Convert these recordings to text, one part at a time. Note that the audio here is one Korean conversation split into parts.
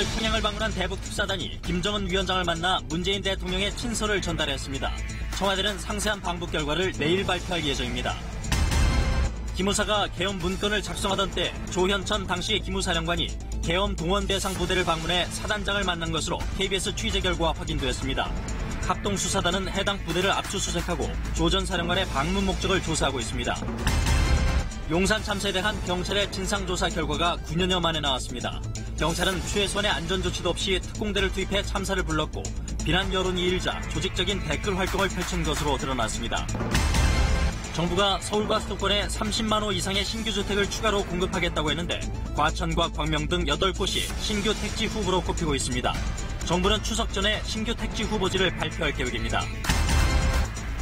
오늘 평양을 방문한 대북 특사단이 김정은 위원장을 만나 문재인 대통령의 친서를 전달했습니다. 청와대는 상세한 방북 결과를 내일 발표할 예정입니다. 기무사가 계엄 문건을 작성하던 때 조현천 당시 기무사령관이 계엄 동원 대상 부대를 방문해 사단장을 만난 것으로 KBS 취재 결과 확인되었습니다. 합동수사단은 해당 부대를 압수수색하고 조 전 사령관의 방문 목적을 조사하고 있습니다. 용산 참사에 대한 경찰의 진상조사 결과가 9년여 만에 나왔습니다. 경찰은 최소한의 안전조치도 없이 특공대를 투입해 참사를 불렀고 비난 여론이 일자 조직적인 댓글 활동을 펼친 것으로 드러났습니다. 정부가 서울과 수도권에 30만 호 이상의 신규 주택을 추가로 공급하겠다고 했는데 과천과 광명 등 8곳이 신규 택지 후보로 꼽히고 있습니다. 정부는 추석 전에 신규 택지 후보지를 발표할 계획입니다.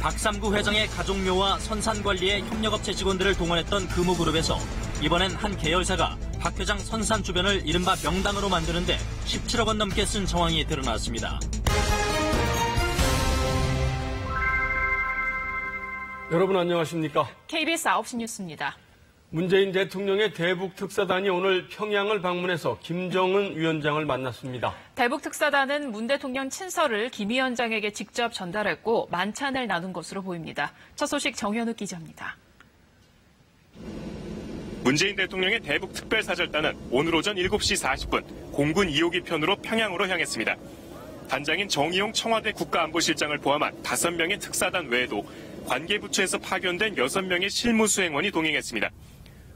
박삼구 회장의 가족묘와 선산관리에 협력업체 직원들을 동원했던 금호그룹에서 이번엔 한 계열사가 박 회장 선산 주변을 이른바 명당으로 만드는데 17억 원 넘게 쓴 정황이 드러났습니다. 여러분 안녕하십니까? KBS 9시 뉴스입니다. 문재인 대통령의 대북 특사단이 오늘 평양을 방문해서 김정은 위원장을 만났습니다. 대북 특사단은 문 대통령 친서를 김 위원장에게 직접 전달했고 만찬을 나눈 것으로 보입니다. 첫 소식 정현욱 기자입니다. 문재인 대통령의 대북 특별사절단은 오늘 오전 7시 40분 공군 2호기 편으로 평양으로 향했습니다. 단장인 정의용 청와대 국가안보실장을 포함한 5명의 특사단 외에도 관계부처에서 파견된 6명의 실무수행원이 동행했습니다.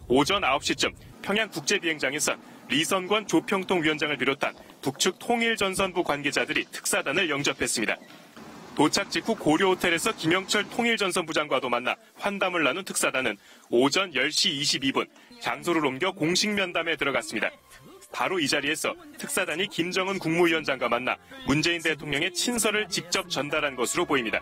오전 9시쯤 평양국제비행장에서 리선권 조평통 위원장을 비롯한 북측 통일전선부 관계자들이 특사단을 영접했습니다. 도착 직후 고려호텔에서 김영철 통일전선부장과도 만나 환담을 나눈 특사단은 오전 10시 22분 장소를 옮겨 공식 면담에 들어갔습니다. 바로 이 자리에서 특사단이 김정은 국무위원장과 만나 문재인 대통령의 친서를 직접 전달한 것으로 보입니다.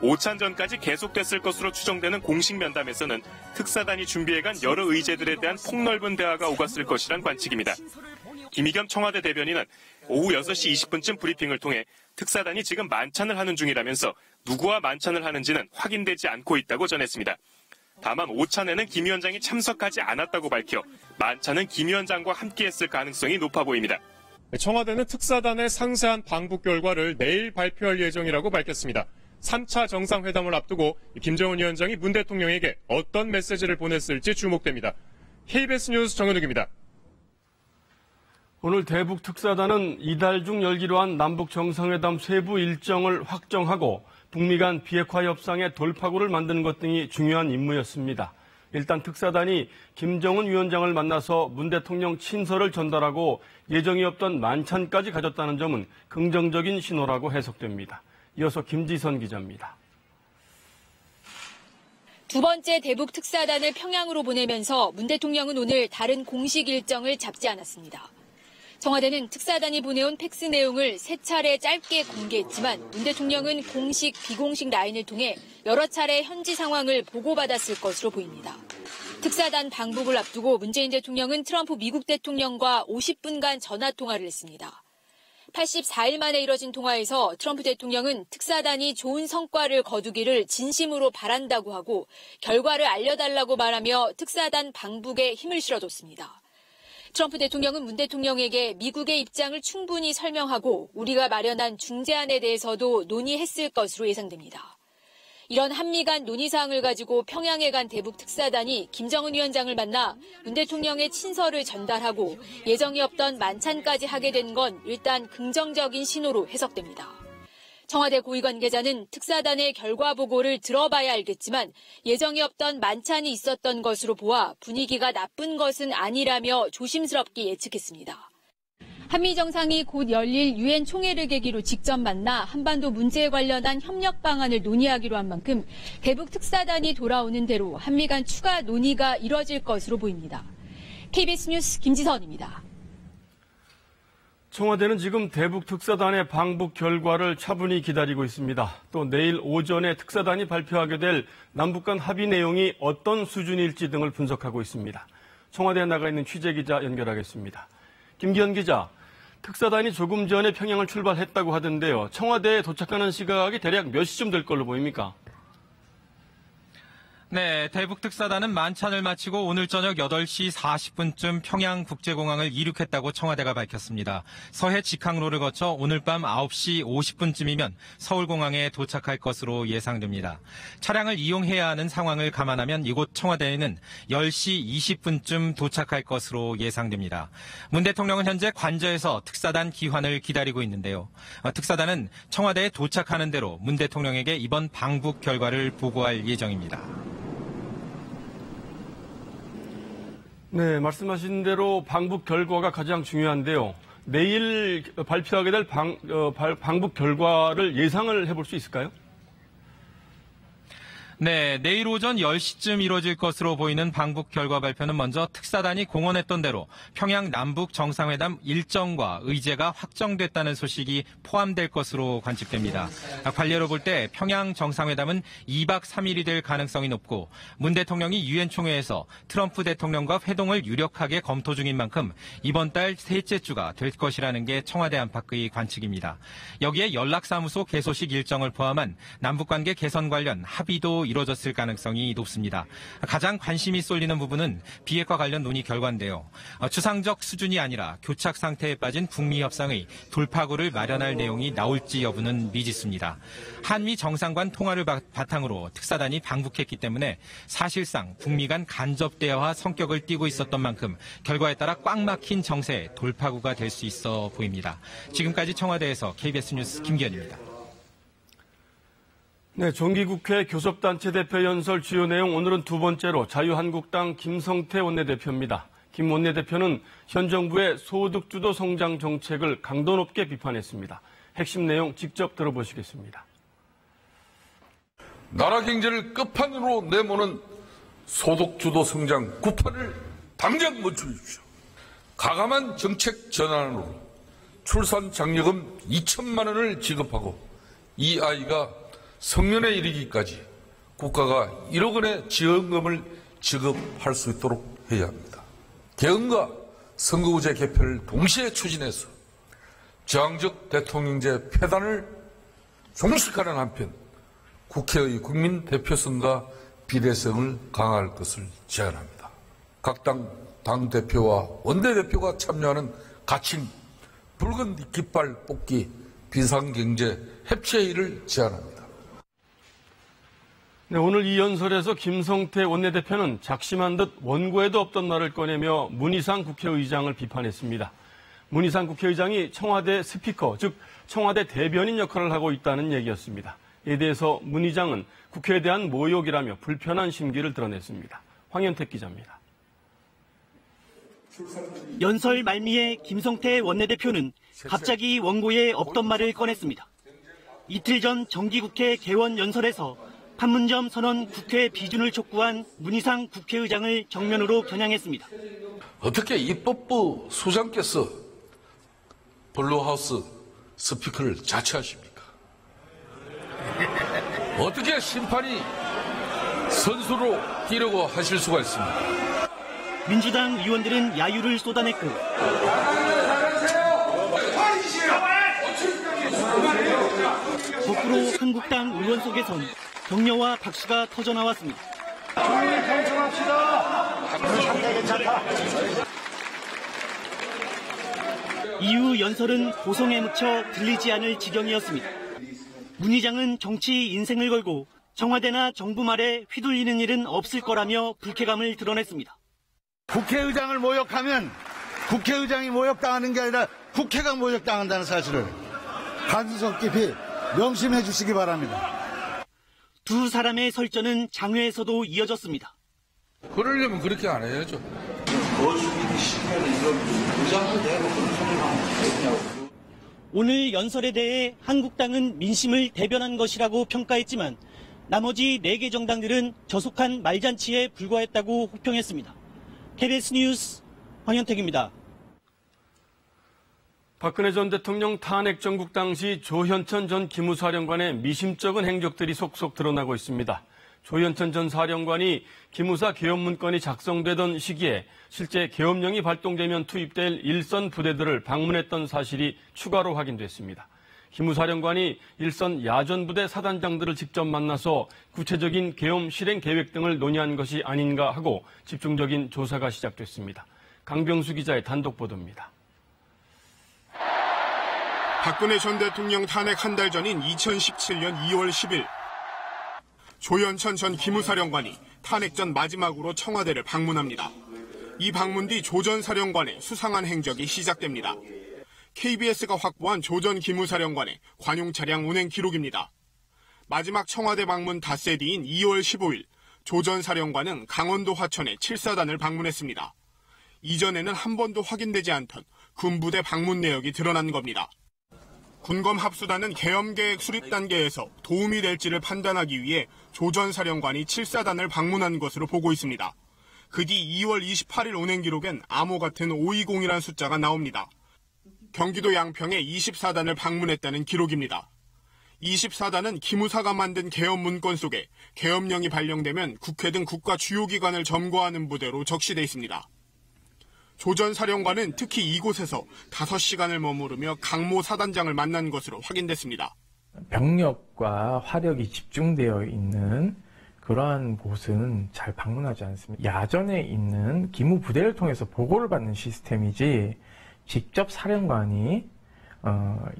오찬전까지 계속됐을 것으로 추정되는 공식 면담에서는 특사단이 준비해간 여러 의제들에 대한 폭넓은 대화가 오갔을 것이란 관측입니다. 김의겸 청와대 대변인은 오후 6시 20분쯤 브리핑을 통해 특사단이 지금 만찬을 하는 중이라면서 누구와 만찬을 하는지는 확인되지 않고 있다고 전했습니다. 다만 오찬에는 김 위원장이 참석하지 않았다고 밝혀 만찬은 김 위원장과 함께했을 가능성이 높아 보입니다. 청와대는 특사단의 상세한 방북 결과를 내일 발표할 예정이라고 밝혔습니다. 3차 정상회담을 앞두고 김정은 위원장이 문 대통령에게 어떤 메시지를 보냈을지 주목됩니다. KBS 뉴스 정현욱입니다. 오늘 대북 특사단은 이달 중 열기로 한 남북 정상회담 세부 일정을 확정하고 북미 간 비핵화 협상의 돌파구를 만드는 것 등이 중요한 임무였습니다. 일단 특사단이 김정은 위원장을 만나서 문 대통령 친서를 전달하고 예정이 없던 만찬까지 가졌다는 점은 긍정적인 신호라고 해석됩니다. 이어서 김지선 기자입니다. 두 번째 대북 특사단을 평양으로 보내면서 문 대통령은 오늘 다른 공식 일정을 잡지 않았습니다. 청와대는 특사단이 보내온 팩스 내용을 3차례 짧게 공개했지만 문 대통령은 공식, 비공식 라인을 통해 여러 차례 현지 상황을 보고받았을 것으로 보입니다. 특사단 방북을 앞두고 문재인 대통령은 트럼프 미국 대통령과 50분간 전화통화를 했습니다. 84일 만에 이뤄진 통화에서 트럼프 대통령은 특사단이 좋은 성과를 거두기를 진심으로 바란다고 하고 결과를 알려달라고 말하며 특사단 방북에 힘을 실어줬습니다. 트럼프 대통령은 문 대통령에게 미국의 입장을 충분히 설명하고 우리가 마련한 중재안에 대해서도 논의했을 것으로 예상됩니다. 이런 한미 간 논의사항을 가지고 평양에 간 대북 특사단이 김정은 위원장을 만나 문 대통령의 친서를 전달하고 예정이 없던 만찬까지 하게 된 건 일단 긍정적인 신호로 해석됩니다. 청와대 고위 관계자는 특사단의 결과 보고를 들어봐야 알겠지만 예정이 없던 만찬이 있었던 것으로 보아 분위기가 나쁜 것은 아니라며 조심스럽게 예측했습니다. 한미 정상이 곧 열릴 유엔 총회를 계기로 직접 만나 한반도 문제에 관련한 협력 방안을 논의하기로 한 만큼 대북 특사단이 돌아오는 대로 한미 간 추가 논의가 이뤄질 것으로 보입니다. KBS 뉴스 김지선입니다. 청와대는 지금 대북 특사단의 방북 결과를 차분히 기다리고 있습니다. 또 내일 오전에 특사단이 발표하게 될 남북 간 합의 내용이 어떤 수준일지 등을 분석하고 있습니다. 청와대에 나가 있는 취재기자 연결하겠습니다. 김기현 기자, 특사단이 조금 전에 평양을 출발했다고 하던데요. 청와대에 도착하는 시각이 대략 몇 시쯤 될 걸로 보입니까? 네, 대북특사단은 만찬을 마치고 오늘 저녁 8시 40분쯤 평양국제공항을 이륙했다고 청와대가 밝혔습니다. 서해 직항로를 거쳐 오늘 밤 9시 50분쯤이면 서울공항에 도착할 것으로 예상됩니다. 차량을 이용해야 하는 상황을 감안하면 이곳 청와대에는 10시 20분쯤 도착할 것으로 예상됩니다. 문 대통령은 현재 관저에서 특사단 귀환을 기다리고 있는데요. 특사단은 청와대에 도착하는 대로 문 대통령에게 이번 방북 결과를 보고할 예정입니다. 네, 말씀하신 대로 방북 결과가 가장 중요한데요. 내일 발표하게 될 방북 결과를 예상을 해볼 수 있을까요? 네, 내일 오전 10시쯤 이루어질 것으로 보이는 방북 결과 발표는 먼저 특사단이 공언했던 대로 평양 남북 정상회담 일정과 의제가 확정됐다는 소식이 포함될 것으로 관측됩니다. 관례로 볼 때 평양 정상회담은 2박 3일이 될 가능성이 높고 문 대통령이 유엔 총회에서 트럼프 대통령과 회동을 유력하게 검토 중인 만큼 이번 달 셋째 주가 될 것이라는 게 청와대 안팎의 관측입니다. 여기에 연락사무소 개소식 일정을 포함한 남북관계 개선 관련 합의도 이루어졌을 가능성이 높습니다. 가장 관심이 쏠리는 부분은 비핵화 관련 논의 결과인데요. 추상적 수준이 아니라 교착 상태에 빠진 북미 협상의 돌파구를 마련할 내용이 나올지 여부는 미지수입니다. 한미 정상간 통화를 바탕으로 특사단이 방북했기 때문에 사실상 북미 간 간접 대화 성격을 띠고 있었던 만큼 결과에 따라 꽉 막힌 정세의 돌파구가 될 수 있어 보입니다. 지금까지 청와대에서 KBS 뉴스 김기현입니다. 네, 정기국회 교섭단체 대표 연설 주요 내용 오늘은 두 번째로 자유한국당 김성태 원내대표입니다. 김 원내대표는 현 정부의 소득주도 성장 정책을 강도 높게 비판했습니다. 핵심 내용 직접 들어보시겠습니다. 나라 경제를 끝판으로 내모는 소득주도 성장 구판을 당장 멈춰주십시오. 가감한 정책 전환으로 출산 장려금 2천만 원을 지급하고 이 아이가 성년에 이르기까지 국가가 1억 원의 지원금을 지급할 수 있도록 해야 합니다. 개헌과 선거구제 개편을 동시에 추진해서 저항적 대통령제 폐단을 종식하는 한편 국회의 국민 대표성과 비례성을 강화할 것을 제안합니다. 각 당 대표와 원내대표가 참여하는 가칭 붉은 깃발 뽑기 비상경제 협치회의를 제안합니다. 네, 오늘 이 연설에서 김성태 원내대표는 작심한 듯 원고에도 없던 말을 꺼내며 문희상 국회의장을 비판했습니다. 문희상 국회의장이 청와대 스피커, 즉 청와대 대변인 역할을 하고 있다는 얘기였습니다. 이에 대해서 문 의장은 국회에 대한 모욕이라며 불편한 심기를 드러냈습니다. 황현택 기자입니다. 연설 말미에 김성태 원내대표는 갑자기 원고에 없던 말을 꺼냈습니다. 이틀 전 정기국회 개원 연설에서 판문점 선언 국회 비준을 촉구한 문희상 국회의장을 정면으로 겨냥했습니다. 어떻게 입법부 수장께서 블루하우스 스피커를 자처하십니까? 어떻게 심판이 선수로 뛰려고 하실 수가 있습니까? 민주당 의원들은 야유를 쏟아냈고 거꾸로 한국당 의원 속에선 격려와 박수가 터져나왔습니다. 이후 연설은 고성에 묻혀 들리지 않을 지경이었습니다. 문 의장은 정치 인생을 걸고 청와대나 정부 말에 휘둘리는 일은 없을 거라며 불쾌감을 드러냈습니다. 국회의장을 모욕하면 국회의장이 모욕당하는 게 아니라 국회가 모욕당한다는 사실을 간섭 깊이 명심해 주시기 바랍니다. 두 사람의 설전은 장외에서도 이어졌습니다. 그러려면 그렇게 안 해야죠. 오늘 연설에 대해 한국당은 민심을 대변한 것이라고 평가했지만 나머지 4개 정당들은 저속한 말잔치에 불과했다고 호평했습니다. KBS 뉴스 황현택입니다. 박근혜 전 대통령 탄핵 정국 당시 조현천 전 기무사령관의 미심쩍은 행적들이 속속 드러나고 있습니다. 조현천 전 사령관이 기무사 계엄문건이 작성되던 시기에 실제 계엄령이 발동되면 투입될 일선 부대들을 방문했던 사실이 추가로 확인됐습니다. 기무사령관이 일선 야전부대 사단장들을 직접 만나서 구체적인 계엄 실행 계획 등을 논의한 것이 아닌가 하고 집중적인 조사가 시작됐습니다. 강병수 기자의 단독 보도입니다. 박근혜 전 대통령 탄핵 한 달 전인 2017년 2월 10일 조현천 전 기무사령관이 탄핵 전 마지막으로 청와대를 방문합니다. 이 방문 뒤 조 전 사령관의 수상한 행적이 시작됩니다. KBS가 확보한 조 전 기무사령관의 관용 차량 운행 기록입니다. 마지막 청와대 방문 닷새 뒤인 2월 15일 조 전 사령관은 강원도 화천의 7사단을 방문했습니다. 이전에는 한 번도 확인되지 않던 군부대 방문 내역이 드러난 겁니다. 군검 합수단은 계엄 계획 수립 단계에서 도움이 될지를 판단하기 위해 조 전 사령관이 7사단을 방문한 것으로 보고 있습니다. 그 뒤 2월 28일 운행 기록엔 암호 같은 520이라는 숫자가 나옵니다. 경기도 양평에 24단을 방문했다는 기록입니다. 24단은 기무사가 만든 계엄 문건 속에 계엄령이 발령되면 국회 등 국가 주요 기관을 점거하는 부대로 적시돼 있습니다. 조 전 사령관은 특히 이곳에서 5시간을 머무르며 강모 사단장을 만난 것으로 확인됐습니다. 병력과 화력이 집중되어 있는 그러한 곳은 잘 방문하지 않습니다. 야전에 있는 기무 부대를 통해서 보고를 받는 시스템이지 직접 사령관이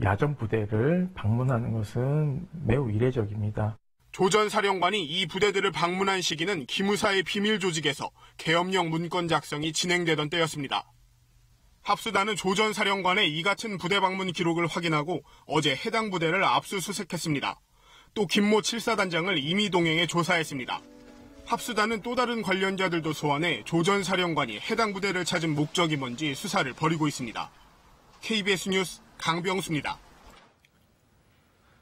야전 부대를 방문하는 것은 매우 이례적입니다. 조 전 사령관이 이 부대들을 방문한 시기는 기무사의 비밀 조직에서 계엄령 문건 작성이 진행되던 때였습니다. 합수단은 조 전 사령관의 이 같은 부대 방문 기록을 확인하고 어제 해당 부대를 압수수색했습니다. 또 김모 7사단장을 임의 동행해 조사했습니다. 합수단은 또 다른 관련자들도 소환해 조 전 사령관이 해당 부대를 찾은 목적이 뭔지 수사를 벌이고 있습니다. KBS 뉴스 강병수입니다.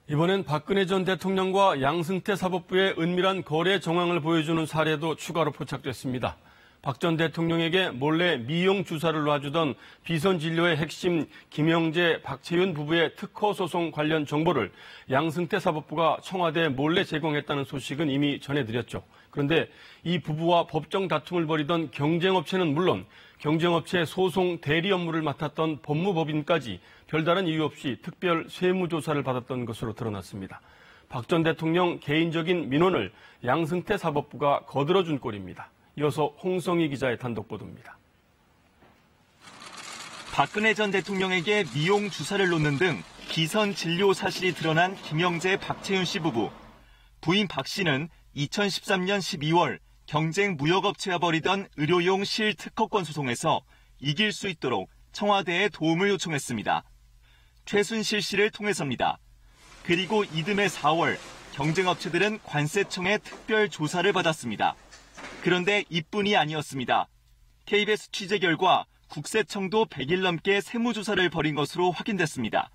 이번엔 박근혜 전 대통령과 양승태 사법부의 은밀한 거래 정황을 보여주는 사례도 추가로 포착됐습니다. 박 전 대통령에게 몰래 미용 주사를 놔주던 비선진료의 핵심 김영재, 박채윤 부부의 특허 소송 관련 정보를 양승태 사법부가 청와대에 몰래 제공했다는 소식은 이미 전해드렸죠. 그런데 이 부부와 법정 다툼을 벌이던 경쟁업체는 물론 경쟁업체 소송 대리 업무를 맡았던 법무법인까지 별다른 이유 없이 특별 세무조사를 받았던 것으로 드러났습니다. 박 전 대통령 개인적인 민원을 양승태 사법부가 거들어준 꼴입니다. 이어서 홍성희 기자의 단독 보도입니다. 박근혜 전 대통령에게 미용 주사를 놓는 등 비선 진료 사실이 드러난 김영재, 박채윤 씨 부부. 부인 박 씨는 2013년 12월 경쟁 무역업체와 벌이던 의료용 실특허권 소송에서 이길 수 있도록 청와대에 도움을 요청했습니다. 최순실 씨를 통해서입니다. 그리고 이듬해 4월 경쟁업체들은 관세청의 특별 조사를 받았습니다. 그런데 이뿐이 아니었습니다. KBS 취재 결과 국세청도 100일 넘게 세무조사를 벌인 것으로 확인됐습니다.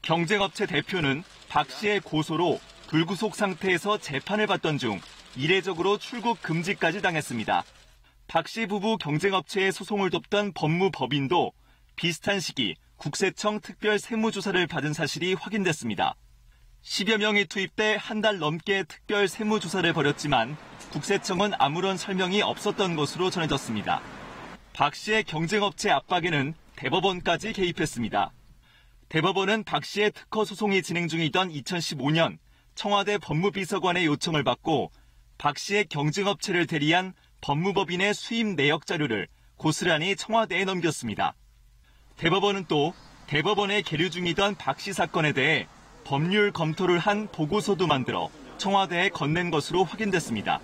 경쟁업체 대표는 박 씨의 고소로 불구속 상태에서 재판을 받던 중 이례적으로 출국 금지까지 당했습니다. 박 씨 부부 경쟁업체의 소송을 돕던 법무법인도 비슷한 시기 국세청 특별 세무조사를 받은 사실이 확인됐습니다. 10여 명이 투입돼 한 달 넘게 특별 세무조사를 벌였지만 국세청은 아무런 설명이 없었던 것으로 전해졌습니다. 박 씨의 경쟁업체 압박에는 대법원까지 개입했습니다. 대법원은 박 씨의 특허 소송이 진행 중이던 2015년 청와대 법무비서관의 요청을 받고 박 씨의 경쟁업체를 대리한 법무법인의 수입 내역 자료를 고스란히 청와대에 넘겼습니다. 대법원은 또 대법원에 계류 중이던 박 씨 사건에 대해 법률 검토를 한 보고서도 만들어 청와대에 건넨 것으로 확인됐습니다.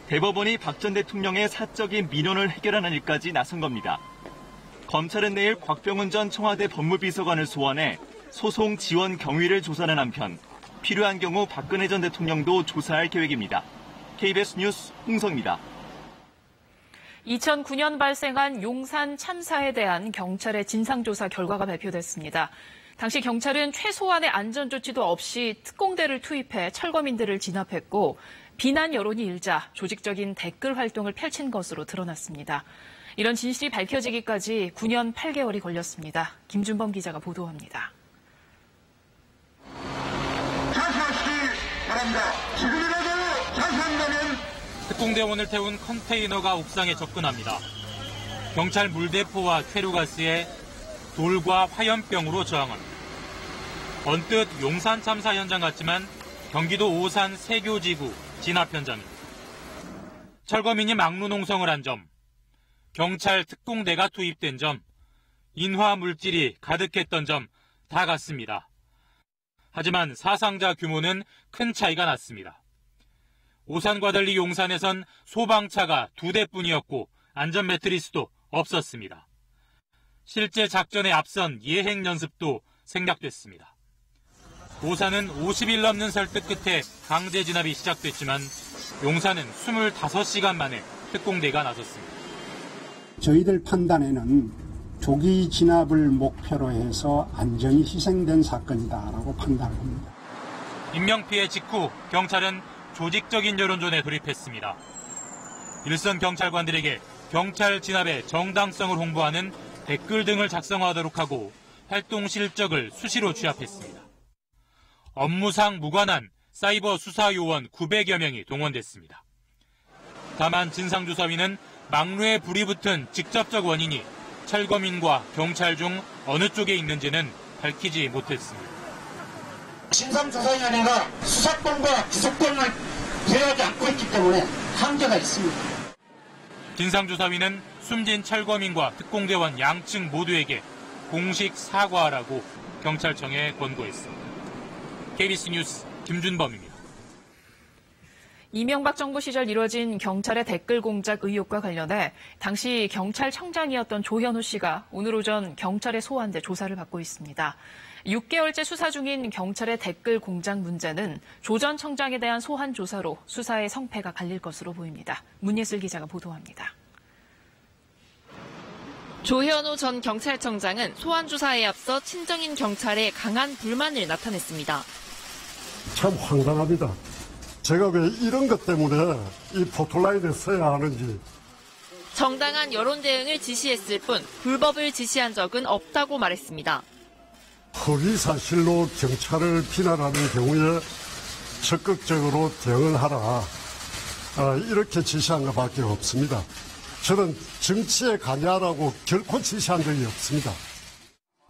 대법원이 박 전 대통령의 사적인 민원을 해결하는 일까지 나선 겁니다. 검찰은 내일 곽병훈 전 청와대 법무비서관을 소환해 소송 지원 경위를 조사하는 한편 필요한 경우 박근혜 전 대통령도 조사할 계획입니다. KBS 뉴스 홍성입니다. 2009년 발생한 용산 참사에 대한 경찰의 진상조사 결과가 발표됐습니다. 당시 경찰은 최소한의 안전조치도 없이 특공대를 투입해 철거민들을 진압했고 비난 여론이 일자 조직적인 댓글 활동을 펼친 것으로 드러났습니다. 이런 진실이 밝혀지기까지 9년 8개월이 걸렸습니다. 김준범 기자가 보도합니다. 특공대원을 태운 컨테이너가 옥상에 접근합니다. 경찰 물대포와 퇴루가스에 돌과 화염병으로 저항합니다. 언뜻 용산 참사 현장 같지만 경기도 오산 세교지구 진압 현장입니다. 철거민이 막루 농성을 한 점, 경찰 특공대가 투입된 점, 인화 물질이 가득했던 점 다 같습니다. 하지만 사상자 규모는 큰 차이가 났습니다. 오산과 달리 용산에선 소방차가 2대뿐이었고 안전 매트리스도 없었습니다. 실제 작전에 앞선 예행 연습도 생략됐습니다. 오산은 50일 넘는 설득 끝에 강제 진압이 시작됐지만 용산은 25시간 만에 특공대가 나섰습니다. 저희들 판단에는 조기 진압을 목표로 해서 안전이 희생된 사건이다라고 판단합니다. 인명피해 직후 경찰은 조직적인 여론전에 돌입했습니다. 일선 경찰관들에게 경찰 진압의 정당성을 홍보하는 댓글 등을 작성하도록 하고 활동 실적을 수시로 취합했습니다. 업무상 무관한 사이버 수사 요원 900여 명이 동원됐습니다. 다만 진상조사위는 막루에 불이 붙은 직접적 원인이 철거민과 경찰 중 어느 쪽에 있는지는 밝히지 못했습니다. 진상조사위원회가 수사권과 기소권을 부여하지 않고 있기 때문에 한계가 있습니다. 진상조사위는 숨진 철거민과 특공대원 양측 모두에게 공식 사과하라고 경찰청에 권고했습니다. KBS 뉴스 김준범입니다. 이명박 정부 시절 이뤄진 경찰의 댓글 공작 의혹과 관련해 당시 경찰청장이었던 조현우 씨가 오늘 오전 경찰에 소환돼 조사를 받고 있습니다. 6개월째 수사 중인 경찰의 댓글 공작 문제는 조 전 청장에 대한 소환 조사로 수사의 성패가 갈릴 것으로 보입니다. 문예슬 기자가 보도합니다. 조현우 전 경찰청장은 소환 조사에 앞서 친정인 경찰에 강한 불만을 나타냈습니다. 참 황당합니다. 제가 왜 이런 것 때문에 이 포토라인에 서야 하는지. 정당한 여론 대응을 지시했을 뿐 불법을 지시한 적은 없다고 말했습니다. 허위 사실로 경찰을 비난하는 경우에 적극적으로 대응을 하라. 이렇게 지시한 것밖에 없습니다. 저는 정치에 관여하라고 결코 지시한 적이 없습니다.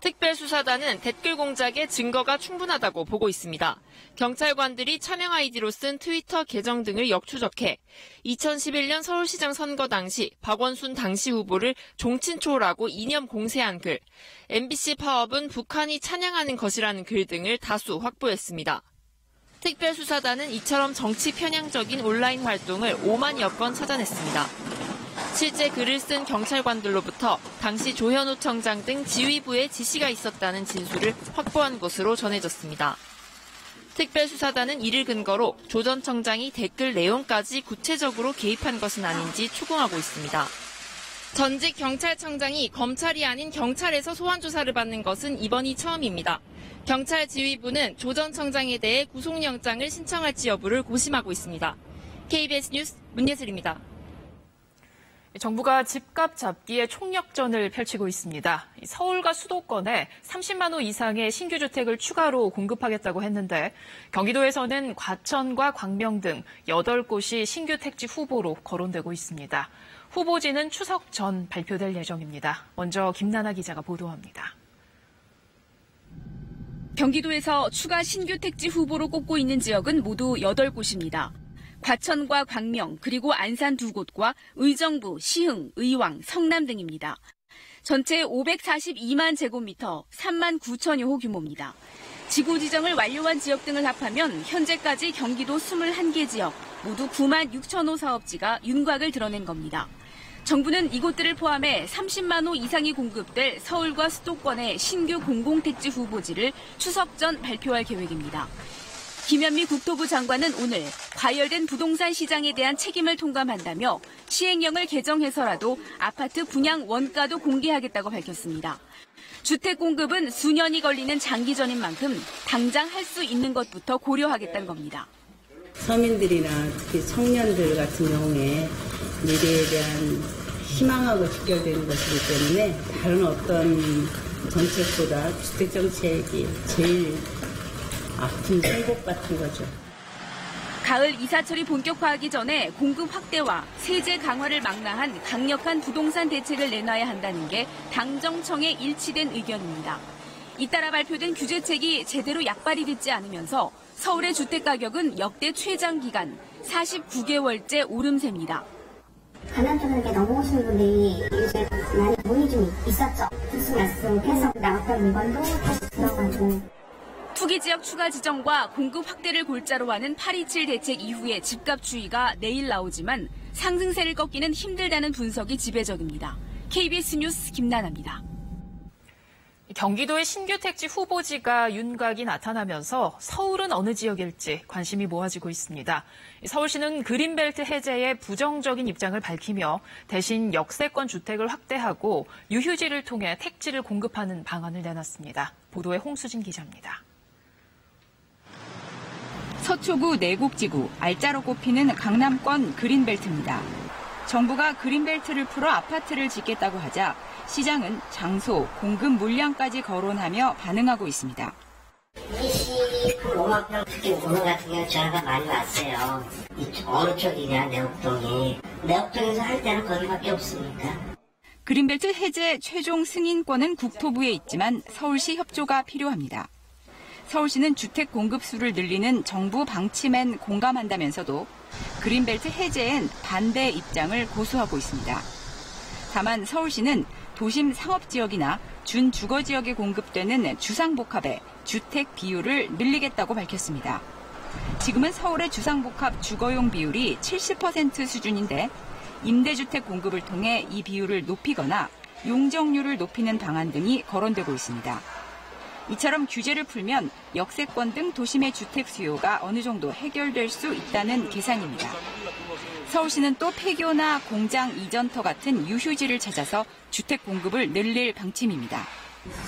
특별수사단은 댓글 공작에 증거가 충분하다고 보고 있습니다. 경찰관들이 차명 아이디로 쓴 트위터 계정 등을 역추적해 2011년 서울시장 선거 당시 박원순 당시 후보를 종친초라고 이념 공세한 글, MBC 파업은 북한이 찬양하는 것이라는 글 등을 다수 확보했습니다. 특별수사단은 이처럼 정치 편향적인 온라인 활동을 5만여 건 찾아냈습니다. 실제 글을 쓴 경찰관들로부터 당시 조현우 청장 등 지휘부에 지시가 있었다는 진술을 확보한 것으로 전해졌습니다. 특별수사단은 이를 근거로 조 전 청장이 댓글 내용까지 구체적으로 개입한 것은 아닌지 추궁하고 있습니다. 전직 경찰청장이 검찰이 아닌 경찰에서 소환 조사를 받는 것은 이번이 처음입니다. 경찰 지휘부는 조 전 청장에 대해 구속영장을 신청할지 여부를 고심하고 있습니다. KBS 뉴스 문예슬입니다. 정부가 집값 잡기에 총력전을 펼치고 있습니다. 서울과 수도권에 30만 호 이상의 신규 주택을 추가로 공급하겠다고 했는데 경기도에서는 과천과 광명 등 8곳이 신규 택지 후보로 거론되고 있습니다. 후보지는 추석 전 발표될 예정입니다. 먼저 김나나 기자가 보도합니다. 경기도에서 추가 신규 택지 후보로 꼽고 있는 지역은 모두 8곳입니다. 과천과 광명, 그리고 안산 2곳과 의정부, 시흥, 의왕, 성남 등입니다. 전체 542만 제곱미터, 3만 9천여 호 규모입니다. 지구 지정을 완료한 지역 등을 합하면 현재까지 경기도 21개 지역, 모두 9만 6천 호 사업지가 윤곽을 드러낸 겁니다. 정부는 이곳들을 포함해 30만 호 이상이 공급될 서울과 수도권의 신규 공공택지 후보지를 추석 전 발표할 계획입니다. 김현미 국토부 장관은 오늘 과열된 부동산 시장에 대한 책임을 통감한다며 시행령을 개정해서라도 아파트 분양 원가도 공개하겠다고 밝혔습니다. 주택 공급은 수년이 걸리는 장기전인 만큼 당장 할 수 있는 것부터 고려하겠다는 겁니다. 서민들이나 특히 청년들 같은 경우에 미래에 대한 희망하고 직결되는 것이기 때문에 다른 어떤 정책보다 주택정책이 제일 아픈 행복 같은 거죠. 가을 이사철이 본격화하기 전에 공급 확대와 세제 강화를 망라한 강력한 부동산 대책을 내놔야 한다는 게 당정청의 일치된 의견입니다. 잇따라 발표된 규제책이 제대로 약발이 되지 않으면서 서울의 주택 가격은 역대 최장 기간 49개월째 오름세입니다. 가난주택에 넘어오시는 분들이 이제 많이 돈이 좀 있었죠. 특수 말씀해서 나왔던 물건도 다시 들어가고. 투기 지역 추가 지정과 공급 확대를 골자로 하는 8.27 대책 이후에 집값 추이가 내일 나오지만 상승세를 꺾기는 힘들다는 분석이 지배적입니다. KBS 뉴스 김나나입니다. 경기도의 신규 택지 후보지가 윤곽이 나타나면서 서울은 어느 지역일지 관심이 모아지고 있습니다. 서울시는 그린벨트 해제에 부정적인 입장을 밝히며 대신 역세권 주택을 확대하고 유휴지를 통해 택지를 공급하는 방안을 내놨습니다. 보도에 홍수진 기자입니다. 서초구 내곡지구, 알짜로 꼽히는 강남권 그린벨트입니다. 정부가 그린벨트를 풀어 아파트를 짓겠다고 하자 시장은 장소, 공급 물량까지 거론하며 반응하고 있습니다. 25만 평 특히 오늘 같은 경우 전화가 많이 왔어요. 어느 쪽이냐, 내곡동이. 내곡동에서 할 때는 거기밖에 없으니까. 그린벨트 해제 최종 승인권은 국토부에 있지만 서울시 협조가 필요합니다. 서울시는 주택 공급수를 늘리는 정부 방침엔 공감한다면서도 그린벨트 해제엔 반대 입장을 고수하고 있습니다. 다만 서울시는 도심 상업지역이나 준주거지역에 공급되는 주상복합의 주택 비율을 늘리겠다고 밝혔습니다. 지금은 서울의 주상복합 주거용 비율이 70% 수준인데 임대주택 공급을 통해 이 비율을 높이거나 용적률을 높이는 방안 등이 거론되고 있습니다. 이처럼 규제를 풀면 역세권 등 도심의 주택 수요가 어느 정도 해결될 수 있다는 계산입니다. 서울시는 또 폐교나 공장 이전터 같은 유휴지를 찾아서 주택 공급을 늘릴 방침입니다.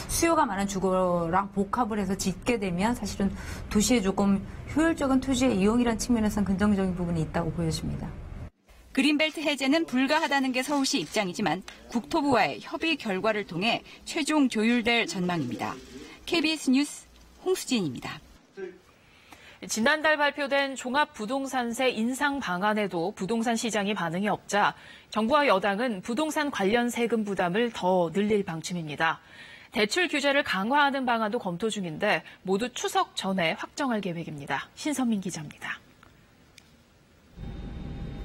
수요가 많은 주거랑 복합을 해서 짓게 되면 사실은 도시에 조금 효율적인 토지의 이용이라는 측면에서는 긍정적인 부분이 있다고 보여집니다. 그린벨트 해제는 불가하다는 게 서울시 입장이지만 국토부와의 협의 결과를 통해 최종 조율될 전망입니다. KBS 뉴스 홍수진입니다. 지난달 발표된 종합부동산세 인상 방안에도 부동산 시장이 반응이 없자 정부와 여당은 부동산 관련 세금 부담을 더 늘릴 방침입니다. 대출 규제를 강화하는 방안도 검토 중인데 모두 추석 전에 확정할 계획입니다. 신선민 기자입니다.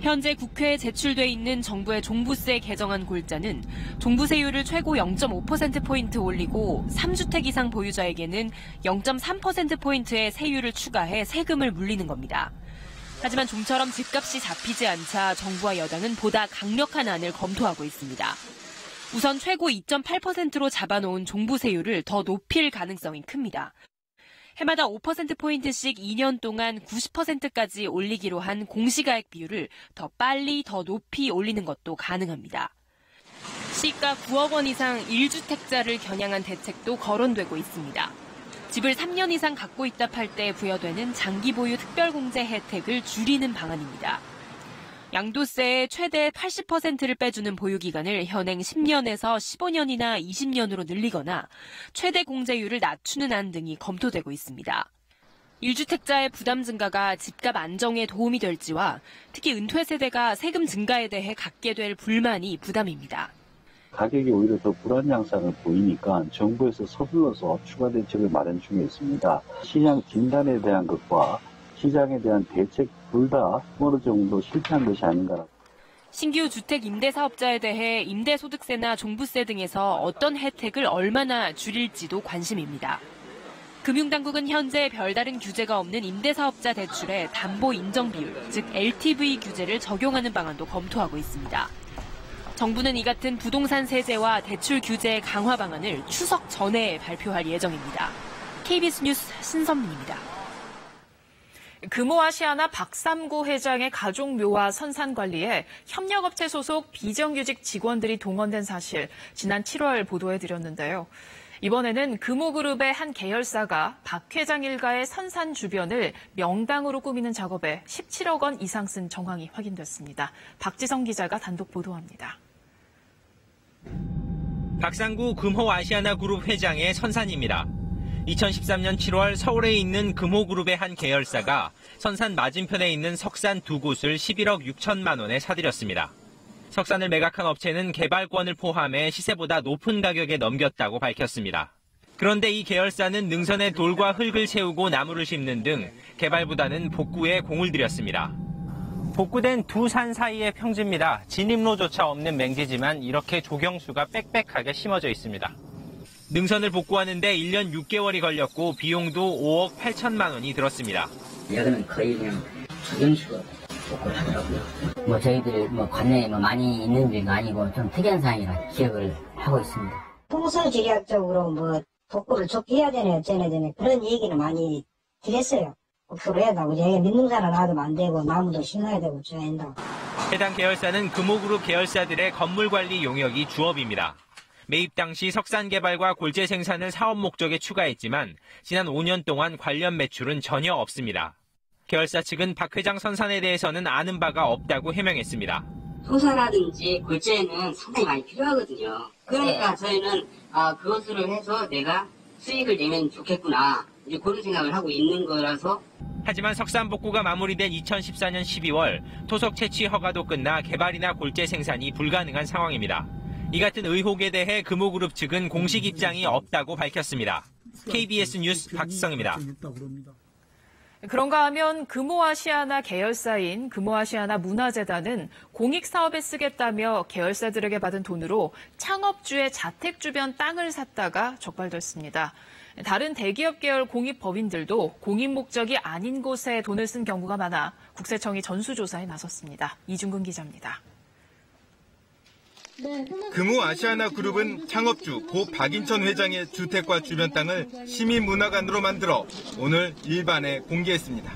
현재 국회에 제출돼 있는 정부의 종부세 개정안 골자는 종부세율을 최고 0.5%포인트 올리고 3주택 이상 보유자에게는 0.3%포인트의 세율을 추가해 세금을 물리는 겁니다. 하지만 좀처럼 집값이 잡히지 않자 정부와 여당은 보다 강력한 안을 검토하고 있습니다. 우선 최고 2.8%로 잡아놓은 종부세율을 더 높일 가능성이 큽니다. 해마다 5%포인트씩 2년 동안 90%까지 올리기로 한 공시가액 비율을 더 빨리 더 높이 올리는 것도 가능합니다. 시가 9억 원 이상 1주택자를 겨냥한 대책도 거론되고 있습니다. 집을 3년 이상 갖고 있다 팔 때 부여되는 장기 보유 특별공제 혜택을 줄이는 방안입니다. 양도세의 최대 80%를 빼주는 보유기간을 현행 10년에서 15년이나 20년으로 늘리거나 최대 공제율을 낮추는 안 등이 검토되고 있습니다. 1주택자의 부담 증가가 집값 안정에 도움이 될지와 특히 은퇴 세대가 세금 증가에 대해 갖게 될 불만이 부담입니다. 가격이 오히려 더 불안 양상을 보이니까 정부에서 서둘러서 추가 대책을 마련 중에 있습니다. 시장 진단에 대한 것과 시장에 대한 대책 둘 다 어느 정도 실패한 것이 아닌가. 신규 주택 임대사업자에 대해 임대소득세나 종부세 등에서 어떤 혜택을 얼마나 줄일지도 관심입니다. 금융당국은 현재 별다른 규제가 없는 임대사업자 대출의 담보 인정 비율, 즉 LTV 규제를 적용하는 방안도 검토하고 있습니다. 정부는 이 같은 부동산 세제와 대출 규제 강화 방안을 추석 전에 발표할 예정입니다. KBS 뉴스 신선민입니다. 금호아시아나 박삼구 회장의 가족 묘화 선산 관리에 협력업체 소속 비정규직 직원들이 동원된 사실 지난 7월 보도해드렸는데요. 이번에는 금호그룹의 한 계열사가 박 회장 일가의 선산 주변을 명당으로 꾸미는 작업에 17억 원 이상 쓴 정황이 확인됐습니다. 박지성 기자가 단독 보도합니다. 박상구 금호아시아나 그룹 회장의 선산입니다. 2013년 7월 서울에 있는 금호그룹의 한 계열사가 선산 맞은편에 있는 석산 두 곳을 11억 6천만 원에 사들였습니다. 석산을 매각한 업체는 개발권을 포함해 시세보다 높은 가격에 넘겼다고 밝혔습니다. 그런데 이 계열사는 능선에 돌과 흙을 채우고 나무를 심는 등 개발보다는 복구에 공을 들였습니다. 복구된 두 산 사이의 평지입니다. 진입로조차 없는 맹지지만 이렇게 조경수가 빽빽하게 심어져 있습니다. 능선을 복구하는데 1년 6개월이 걸렸고 비용도 5억 8천만 원이 들었습니다. 여기는 거의 그냥 조경수가 복구를 하더라고요. 저희들이 관내에 많이 있는 데가 아니고 좀 특이한 상황이라 기억을 하고 있습니다. 풍수지리학적으로 복구를 좋게 해야 되네 어쩌네 저네 그런 얘기는 많이 드렸어요. 복구를 해야 되고 저희가 민둥사를 놔두면 안 되고 나무도 심어야 되고 줘야 된다고. 해당 계열사는 금호그룹 계열사들의 건물관리 용역이 주업입니다. 매입 당시 석산 개발과 골재 생산을 사업 목적에 추가했지만 지난 5년 동안 관련 매출은 전혀 없습니다. 계열사 측은 박 회장 선산에 대해서는 아는 바가 없다고 해명했습니다. 토사라든지 골재는 상당히 많이 필요하거든요. 그러니까 저희는 그것으로 해서 내가 수익을 내면 좋겠구나 이제 그런 생각을 하고 있는 거라서. 하지만 석산 복구가 마무리된 2014년 12월 토속 채취 허가도 끝나 개발이나 골재 생산이 불가능한 상황입니다. 이 같은 의혹에 대해 금호그룹 측은 공식 입장이 없다고 밝혔습니다. KBS 뉴스 박지성입니다. 그런가 하면 금호아시아나 계열사인 금호아시아나 문화재단은 공익사업에 쓰겠다며 계열사들에게 받은 돈으로 창업주의 자택 주변 땅을 샀다가 적발됐습니다. 다른 대기업 계열 공익법인들도 공익 목적이 아닌 곳에 돈을 쓴 경우가 많아 국세청이 전수조사에 나섰습니다. 이중근 기자입니다. 금호아시아나그룹은 창업주 고 박인천 회장의 주택과 주변 땅을 시민문화관으로 만들어 오늘 일반에 공개했습니다.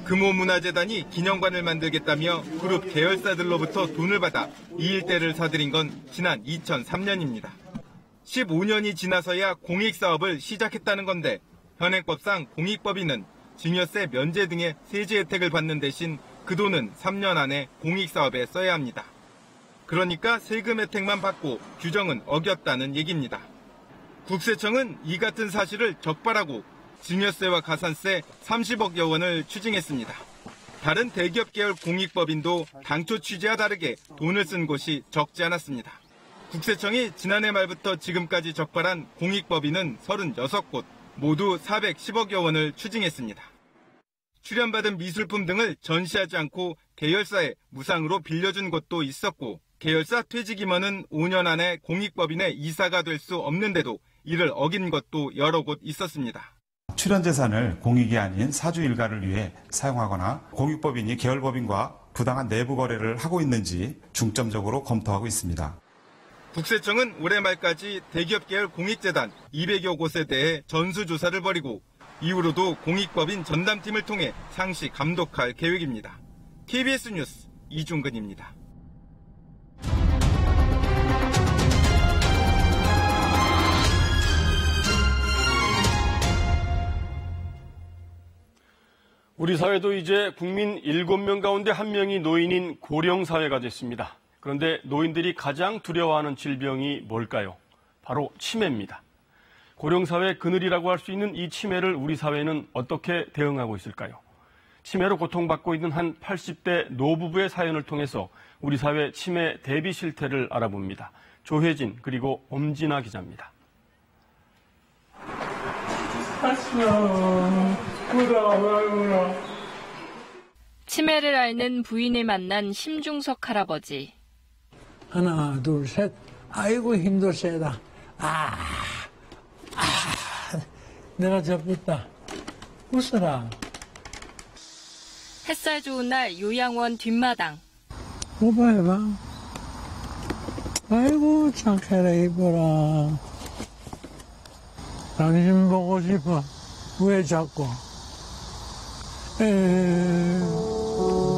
금호문화재단이 기념관을 만들겠다며 그룹 계열사들로부터 돈을 받아 이 일대를 사들인 건 지난 2003년입니다. 15년이 지나서야 공익사업을 시작했다는 건데 현행법상 공익법인은 증여세 면제 등의 세제 혜택을 받는 대신 그 돈은 3년 안에 공익사업에 써야 합니다. 그러니까 세금 혜택만 받고 규정은 어겼다는 얘기입니다. 국세청은 이 같은 사실을 적발하고 증여세와 가산세 30억여 원을 추징했습니다. 다른 대기업 계열 공익법인도 당초 취지와 다르게 돈을 쓴 곳이 적지 않았습니다. 국세청이 지난해 말부터 지금까지 적발한 공익법인은 36곳, 모두 410억여 원을 추징했습니다. 출연받은 미술품 등을 전시하지 않고 계열사에 무상으로 빌려준 곳도 있었고 계열사 퇴직 임원은 5년 안에 공익법인의 이사가 될 수 없는데도 이를 어긴 것도 여러 곳 있었습니다. 출연 재산을 공익이 아닌 사주 일가를 위해 사용하거나 공익법인이 계열법인과 부당한 내부 거래를 하고 있는지 중점적으로 검토하고 있습니다. 국세청은 올해 말까지 대기업 계열 공익재단 200여 곳에 대해 전수조사를 벌이고 이후로도 공익법인 전담팀을 통해 상시 감독할 계획입니다. KBS 뉴스 이중근입니다. 우리 사회도 이제 국민 7명 가운데 1명이 노인인 고령사회가 됐습니다. 그런데 노인들이 가장 두려워하는 질병이 뭘까요? 바로 치매입니다. 고령사회 그늘이라고 할 수 있는 이 치매를 우리 사회는 어떻게 대응하고 있을까요? 치매로 고통받고 있는 한 80대 노부부의 사연을 통해서 우리 사회 치매 대비 실태를 알아봅니다. 조혜진 그리고 엄진아 기자입니다. 치매를 앓는 부인을 만난 심중석 할아버지. 하나, 둘, 셋. 아이고 힘도 세다. 내가 접었다. 웃어라. 햇살 좋은 날 요양원 뒷마당. 오빠해봐. 아이고 착해라 이뻐라. 당신 보고 싶어. 왜 자꾸?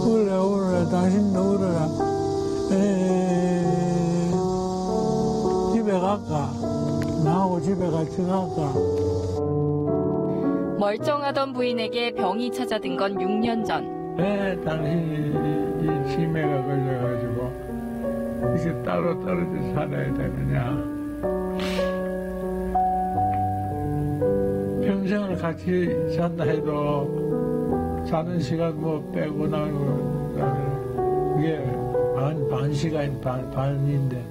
울래 당신도 울어라. 집에 갈까? 나하고 집에 같이 갈까? 멀쩡하던 부인에게 병이 찾아든 건 6년 전. 왜 당신이 이 치매가 걸려가지고 이렇게 따로 떨어져 살아야 되느냐? 평생을 같이 산다 해도 자는 시간 빼고 나고 그게 반 시간 반인데.